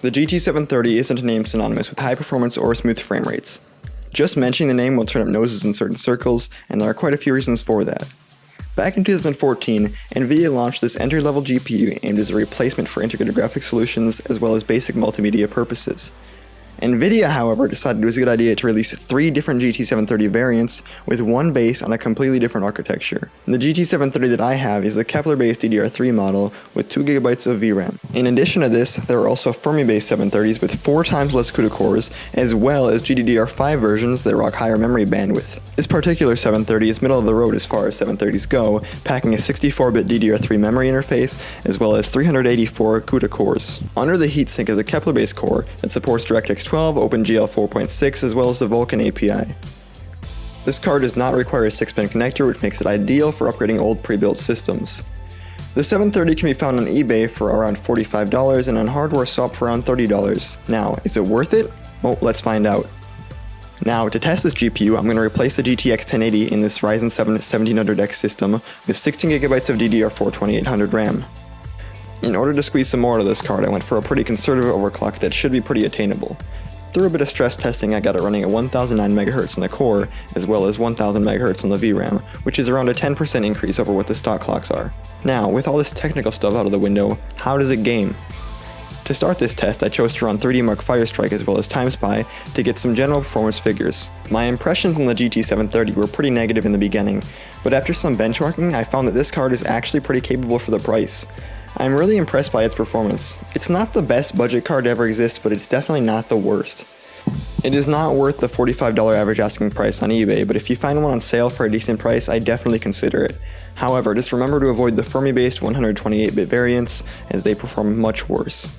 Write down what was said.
The GT730 isn't a name synonymous with high performance or smooth frame rates. Just mentioning the name will turn up noses in certain circles, and there are quite a few reasons for that. Back in 2014, Nvidia launched this entry-level GPU aimed as a replacement for integrated graphics solutions as well as basic multimedia purposes. Nvidia, however, decided it was a good idea to release 3 different GT730 variants with one base on a completely different architecture. The GT730 that I have is the Kepler-based DDR3 model with 2GB of VRAM. In addition to this, there are also Fermi-based 730s with 4 times less CUDA cores, as well as GDDR5 versions that rock higher memory bandwidth. This particular 730 is middle of the road as far as 730s go, packing a 64-bit DDR3 memory interface, as well as 384 CUDA cores. Under the heatsink is a Kepler-based core that supports DirectX 12, OpenGL 4.6, as well as the Vulkan API. This card does not require a 6-pin connector, which makes it ideal for upgrading old pre-built systems. The 730 can be found on eBay for around $45 and on hardware swap for around $30. Now, is it worth it? Well, let's find out. Now, to test this GPU, I'm going to replace the GTX 1080 in this Ryzen 7 1700X system with 16GB of DDR4 2800 RAM. In order to squeeze some more out of this card, I went for a pretty conservative overclock that should be pretty attainable. Through a bit of stress testing, I got it running at 1009 MHz on the core, as well as 1000 MHz on the VRAM, which is around a 10% increase over what the stock clocks are. Now, with all this technical stuff out of the window, how does it game? To start this test, I chose to run 3D Mark Firestrike as well as TimeSpy to get some general performance figures. My impressions on the GT730 were pretty negative in the beginning, but after some benchmarking, I found that this card is actually pretty capable for the price. I'm really impressed by its performance. It's not the best budget card to ever exist, but it's definitely not the worst. It is not worth the $45 average asking price on eBay, but if you find one on sale for a decent price, I definitely consider it. However, just remember to avoid the Fermi-based 128-bit variants, as they perform much worse.